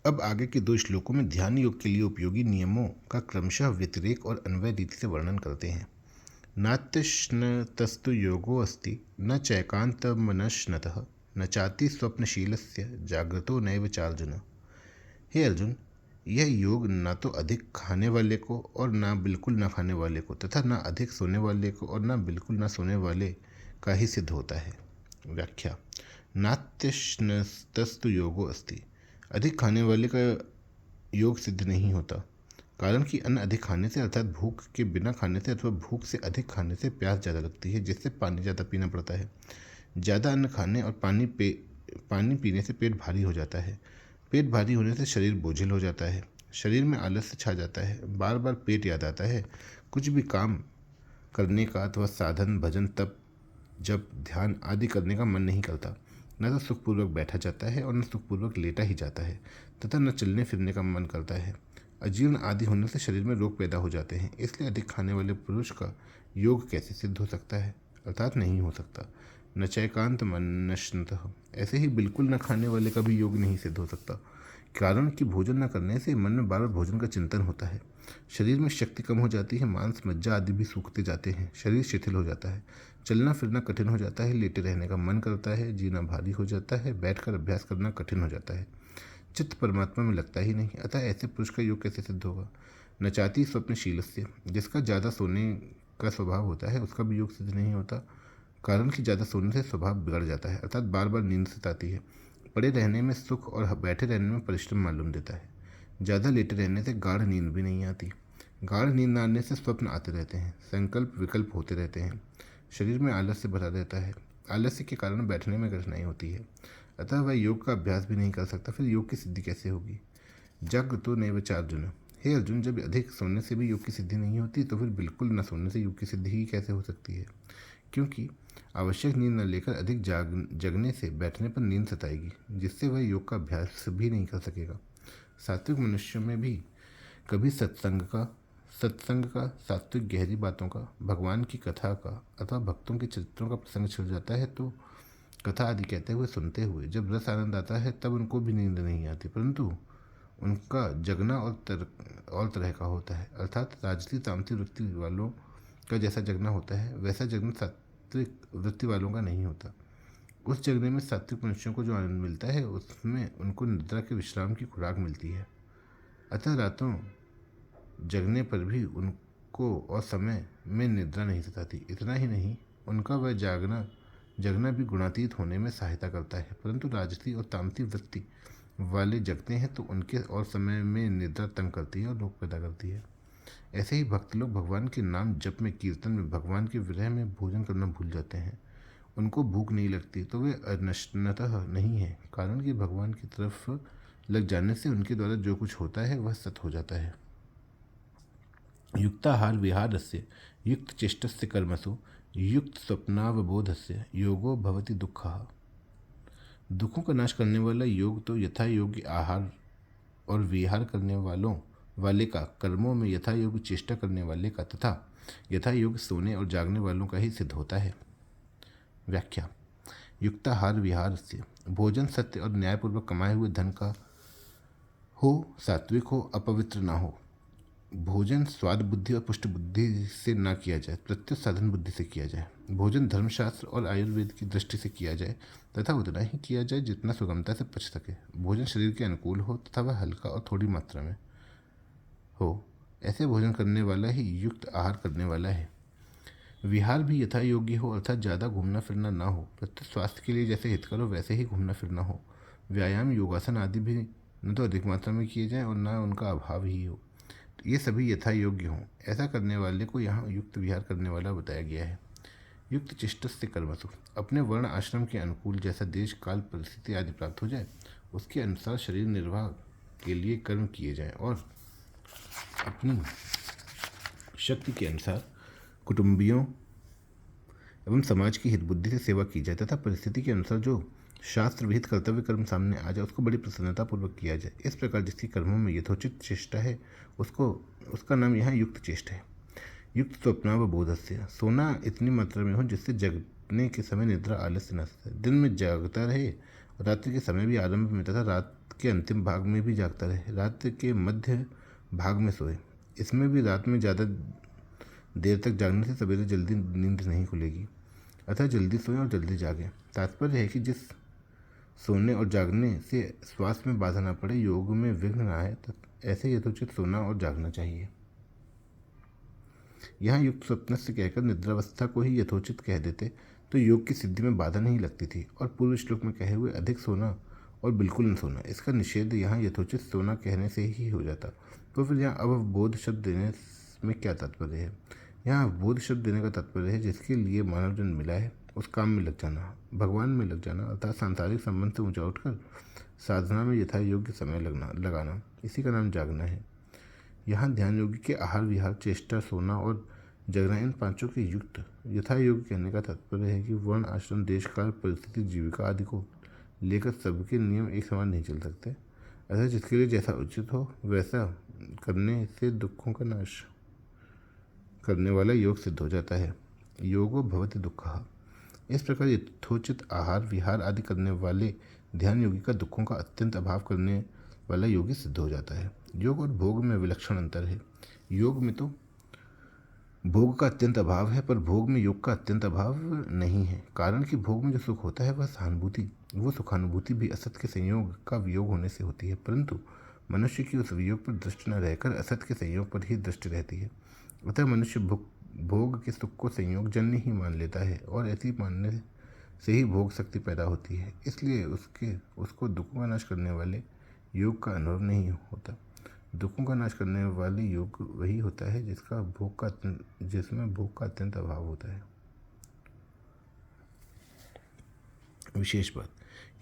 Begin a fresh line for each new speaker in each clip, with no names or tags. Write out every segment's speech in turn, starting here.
अब आगे के दो श्लोकों में ध्यान योग के लिए उपयोगी नियमों का क्रमशः व्यतिरेक और अन्वय रीति से वर्णन करते हैं। नात्यश्नतस्तु योगो अस्ति न चैकांतमनश्नतः न चाति स्वप्नशीलस्य जागृतो नैव चार्जुन। हे अर्जुन, यह योग न तो अधिक खाने वाले को और न बिल्कुल न खाने वाले को तथा न अधिक सोने वाले को और न बिल्कुल न सोने वाले का ही सिद्ध होता है। व्याख्या। नात्यश्नतस्तु योगो अस्ति, अधिक खाने वाले का योग सिद्ध नहीं होता, कारण कि अन्न अधिक खाने से अर्थात भूख के बिना खाने से अथवा भूख से अधिक खाने से प्यास ज़्यादा लगती है, जिससे पानी ज़्यादा पीना पड़ता है। ज़्यादा अन्न खाने और पानी पीने से पेट भारी हो जाता है। पेट भारी होने से शरीर बोझिल हो जाता है। शरीर में आलस्य छा जाता है। बार बार पेट याद आता है। कुछ भी काम करने का अथवा साधन भजन तप जब ध्यान आदि करने का मन नहीं करता। न तो सुखपूर्वक बैठा जाता है और न सुखपूर्वक लेटा ही जाता है तथा न चलने फिरने का मन करता है। अजीर्ण आदि होने से शरीर में रोग पैदा हो जाते हैं। इसलिए अधिक खाने वाले पुरुष का योग कैसे सिद्ध हो सकता है, अर्थात नहीं हो सकता। न चैकांत मनश्नतः, ऐसे ही बिल्कुल न खाने वाले का भी योग नहीं सिद्ध हो सकता, कारण कि भोजन न करने से मन में बार बार भोजन का चिंतन होता है। शरीर में शक्ति कम हो जाती है। मांस मज्जा आदि भी सूखते जाते हैं। शरीर शिथिल हो जाता है। चलना फिरना कठिन हो जाता है। लेटे रहने का मन करता है। जीना भारी हो जाता है। बैठकर अभ्यास करना कठिन हो जाता है। चित्त परमात्मा में लगता ही नहीं। अतः ऐसे पुरुष का योग कैसे सिद्ध होगा। न चाहती स्वप्नशीलस्य, जिसका ज़्यादा सोने का स्वभाव होता है उसका भी योग सिद्ध नहीं होता, कारण कि ज़्यादा सोने से स्वभाव बिगड़ जाता है, अर्थात बार बार नींद सताती है। पड़े रहने में सुख और बैठे रहने में परिश्रम मालूम देता है। ज़्यादा लेटे रहने से गाढ़ नींद भी नहीं आती। गाढ़ नींद आने से स्वप्न आते रहते हैं। संकल्प विकल्प होते रहते हैं। शरीर में आलस्य भरा रहता है। आलस्य के कारण बैठने में कठिनाई होती है, अतः वह योग का अभ्यास भी नहीं कर सकता। फिर योग की सिद्धि कैसे होगी। जागृतो नैव चार्जुन। हे अर्जुन, जब अधिक सोने से भी योग की सिद्धि नहीं होती तो फिर बिल्कुल न सोने से योग की सिद्धि ही कैसे हो सकती है, क्योंकि आवश्यक नींद न लेकर अधिक जगने से बैठने पर नींद सताएगी, जिससे वह योग का अभ्यास भी नहीं कर सकेगा। सात्विक मनुष्यों में भी कभी सत्संग का, सात्विक गहरी बातों का, भगवान की कथा का अथवा भक्तों के चरित्रों का प्रसंग छिड़ जाता है तो कथा आदि कहते हुए सुनते हुए जब रस आनंद आता है तब उनको भी नींद नहीं आती, परंतु उनका जगना और तरह का होता है, अर्थात राजसी तामसी वृत्ति वालों का जैसा जगना होता है वैसा जगना सात्विक वृत्ति वालों का नहीं होता। उस जगने में सात्विक मनुष्यों को जो आनंद मिलता है उसमें उनको निद्रा के विश्राम की खुराक मिलती है। अतः रातों जगने पर भी उनको और समय में निद्रा नहीं सताती। इतना ही नहीं, उनका वह जगना भी गुणातीत होने में सहायता करता है, परंतु राजसी और तामसी वृत्ति वाले जगते हैं तो उनके और समय में निद्रा तंग करती है और रोग पैदा करती है। ऐसे ही भक्त लोग भगवान के नाम जप में, कीर्तन में, भगवान के विरह में भोजन करना भूल जाते हैं। उनको भूख नहीं लगती तो वे अनशनतः नहीं है, कारण कि भगवान की तरफ लग जाने से उनके द्वारा जो कुछ होता है वह सत हो जाता है। युक्ताहार विहारस्य युक्त चेष्टस्य कर्मसु युक्त स्वप्नावबोधस्य योगो भवति दुःखः। दुखों का नाश करने वाला योग तो यथा योग्य आहार और विहार करने वाले का, कर्मों में यथा योग्य चेष्टा करने वाले का तथा यथा योग्य सोने और जागने वालों का ही सिद्ध होता है। व्याख्या। युक्ताहार विहार से भोजन सत्य और न्यायपूर्वक कमाए हुए धन का हो, सात्विक हो, अपवित्र ना हो। भोजन स्वाद बुद्धि और पुष्ट बुद्धि से ना किया जाए, प्रत्युत साधन बुद्धि से किया जाए। भोजन धर्मशास्त्र और आयुर्वेद की दृष्टि से किया जाए तथा उतना ही किया जाए जितना सुगमता से पच सके। भोजन शरीर के अनुकूल हो तथा वह हल्का और थोड़ी मात्रा में हो, ऐसे भोजन करने वाला ही युक्त आहार करने वाला है। विहार भी यथा योग्य हो, अर्थात ज़्यादा घूमना फिरना ना हो। प्रत्युत स्वास्थ्य के लिए जैसे हितकर हो वैसे ही घूमना फिरना हो। व्यायाम योगासन आदि भी न तो अधिक मात्रा में किए जाएँ और न उनका अभाव ही हो। ये सभी यथा योग्य हों, ऐसा करने वाले को यहाँ युक्त विहार करने वाला बताया गया है। युक्त चेष्टस्य कर्मसु, अपने वर्ण आश्रम के अनुकूल जैसा देश काल परिस्थिति आदि प्राप्त हो जाए उसके अनुसार शरीर निर्वाह के लिए कर्म किए जाएं और अपनी शक्ति के अनुसार कुटुंबियों एवं समाज की हित बुद्धि से सेवा की जाए तथा परिस्थिति के अनुसार जो शास्त्र विहित कर्तव्य कर्म सामने आ जाए उसको बड़ी प्रसन्नतापूर्वक किया जाए। इस प्रकार जिसकी कर्मों में यथोचित चेष्टा है उसका नाम यहाँ युक्त चेष्टा है। युक्त स्वप्नावबोधस्य, सोना इतनी मात्रा में हो जिससे जगने के समय निद्रा आलस्य न सताए। दिन में जागता रहे और रात्रि के समय भी आरंभ में तथा रात के अंतिम भाग में भी जागता रहे, रात के मध्य भाग में सोए। इसमें भी रात में ज़्यादा देर तक जागने से सवेरे जल्दी नींद नहीं खुलेगी, अतः जल्दी सोएं और जल्दी जागें। तात्पर्य है कि जिस सोने और जागने से स्वास्थ्य में बाधा न पड़े, योग में विघ्न न आए, ऐसे यथोचित सोना और जागना चाहिए। यहाँ युक्त स्वप्न से कहकर निद्रावस्था को ही यथोचित कह देते तो योग की सिद्धि में बाधा नहीं लगती थी, और पूर्व श्लोक में कहे हुए अधिक सोना और बिल्कुल न सोना, इसका निषेध यहाँ यथोचित सोना कहने से ही हो जाता। तो फिर यहाँ अवबोध शब्द देने में क्या तात्पर्य है? यहाँ अवबोध शब्द देने का तात्पर्य है जिसके लिए मानव जन्म मिला है उस काम में लग जाना, भगवान में लग जाना, अर्थात सांसारिक संबंध से ऊंचा उठकर साधना में यथा योग्य समय लगाना, इसी का नाम जागना है। यहाँ ध्यान योगी के आहार विहार, चेष्टा, सोना और जगना, इन पांचों के युक्त यथा योग्य कहने का तात्पर्य है कि वर्ण, आश्रम, देश, काल, परिस्थिति, जीविका आदि को लेकर सबके नियम एक समान नहीं चल सकते, अतः जिसके लिए जैसा उचित हो वैसा करने से दुखों का नाश करने वाला योग सिद्ध हो जाता है। योगो भवति दुःखः। इस प्रकार यथोचित आहार विहार आदि करने वाले ध्यान योगी का दुखों का अत्यंत अभाव करने वाला योगी सिद्ध हो जाता है। योग और भोग में विलक्षण अंतर है। योग में तो भोग का अत्यंत अभाव है, पर भोग में योग का अत्यंत अभाव नहीं है। कारण कि भोग में जो सुख होता है वह सहानुभूति, वो सुखानुभूति भी असत के संयोग का वियोग होने से होती है, परंतु मनुष्य की उस वियोग पर दृष्टि न रहकर असत के संयोग पर ही दृष्टि रहती है। अतः मनुष्य भोग के सुख को संयोग जन्य ही मान लेता है, और ऐसी मानने से ही भोग शक्ति पैदा होती है। इसलिए उसको दुखों का नाश करने वाले योग का अनुभव नहीं होता। दुखों का नाश करने वाले योग वही होता है जिसमें भोग का अत्यंत अभाव होता है। विशेष बात,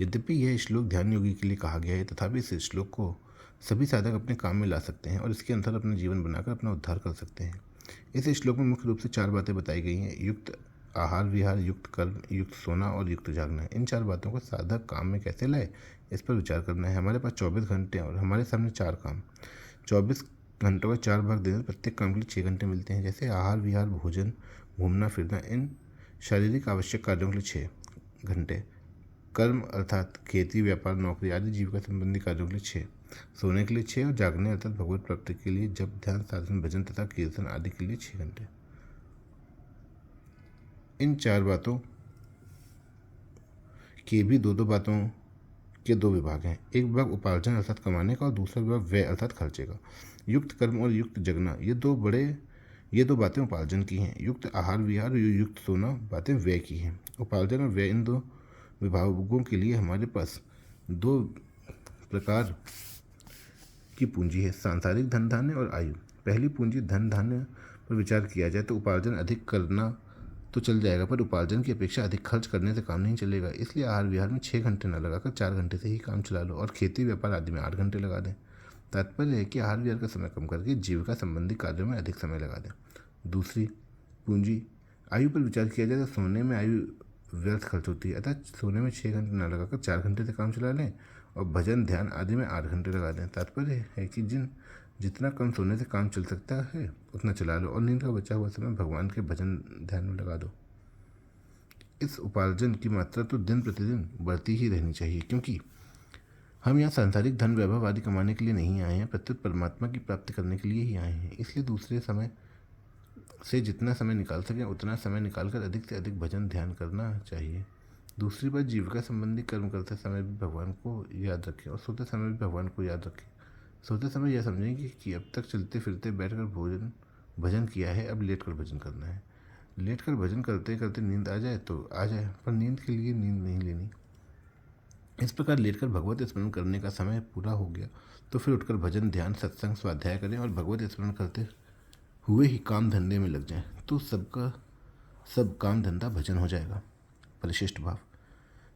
यद्यपि यह श्लोक ध्यान योगी के लिए कहा गया है, तथापि इस श्लोक को सभी साधक अपने काम में ला सकते हैं और इसके अंतर अपना जीवन बनाकर अपना उद्धार कर सकते हैं। इस श्लोक में मुख्य रूप से 4 बातें बताई गई हैं: युक्त आहार विहार, युक्त कर्म, युक्त सोना और युक्त जागना। इन 4 बातों को साधक काम में कैसे लाए, इस पर विचार करना है। हमारे पास 24 घंटे और हमारे सामने 4 काम। 24 घंटों का 4 भाग देने, प्रत्येक काम के लिए 6 घंटे मिलते हैं। जैसे आहार विहार, भोजन, घूमना फिरना, इन शारीरिक आवश्यक कार्यों के लिए 6 घंटे। कर्म अर्थात खेती, व्यापार, नौकरी आदि जीविका संबंधी कार्यों के लिए 6, सोने के लिए 6 और जागने अर्थात भगवत प्राप्ति के लिए जप, ध्यान, साधन, भजन तथा कीर्तन आदि के लिए 6 घंटे। इन 4 बातों के भी 2-2 बातों के 2 विभाग हैं। एक विभाग उपार्जन अर्थात कमाने का और दूसरा विभाग व्यय अर्थात खर्चे का। युक्त कर्म और युक्त जगना, ये दो बातें उपार्जन की हैं। युक्त आहार विहार और युक्त सोना बातें व्यय की हैं। उपार्जन और व्यय, इन 2 विभागों के लिए हमारे पास 2 प्रकार की पूंजी है: सांसारिक धन धान्य और आयु। पहली पूंजी धन धान्य पर विचार किया जाए तो उपार्जन अधिक करना तो चल जाएगा, पर उपार्जन की अपेक्षा अधिक खर्च करने से काम नहीं चलेगा। इसलिए आहार विहार में 6 घंटे न लगाकर 4 घंटे से ही काम चला लो और खेती व्यापार आदि में 8 घंटे लगा दें। तात्पर्य है कि आहार विहार का समय कम करके जीविका संबंधी कार्यों में अधिक समय लगा दें। दूसरी पूंजी आयु पर विचार किया जाए तो सोने में आयु व्यर्थ खर्च होती है, अतः सोने में 6 घंटे न लगाकर 4 घंटे से काम चला लें और भजन ध्यान आदि में 8 घंटे लगा दें। तात्पर्य है कि जितना कम सोने से काम चल सकता है उतना चला लो और नींद का बचा हुआ समय भगवान के भजन ध्यान में लगा दो। इस उपार्जन की मात्रा तो दिन प्रतिदिन बढ़ती ही रहनी चाहिए, क्योंकि हम यहाँ सांसारिक धन वैभव आदि कमाने के लिए नहीं आए हैं, प्रत्युत परमात्मा की प्राप्ति करने के लिए ही आए हैं। इसलिए दूसरे समय से जितना समय निकाल सकें उतना समय निकालकर अधिक से अधिक भजन ध्यान करना चाहिए। दूसरी बात, जीविका संबंधी कर्म करते समय भी भगवान को याद रखें और सोते समय भी भगवान को याद रखें। सोते समय यह समझेंगे कि अब तक चलते फिरते बैठकर भजन किया है, अब लेट कर भजन करना है। लेट कर भजन करते करते नींद आ जाए तो आ जाए, पर नींद के लिए नींद नहीं लेनी। इस प्रकार लेटकर भगवत स्मरण करने का समय पूरा हो गया तो फिर उठकर भजन ध्यान सत्संग स्वाध्याय करें और भगवत स्मरण करते हुए ही काम धंधे में लग जाएं, तो सब काम धंधा भजन हो जाएगा। परिशिष्ट भाव।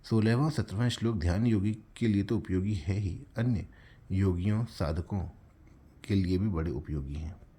16वां 17वां श्लोक ध्यान योगी के लिए तो उपयोगी है ही, अन्य योगियों साधकों के लिए भी बड़े उपयोगी हैं।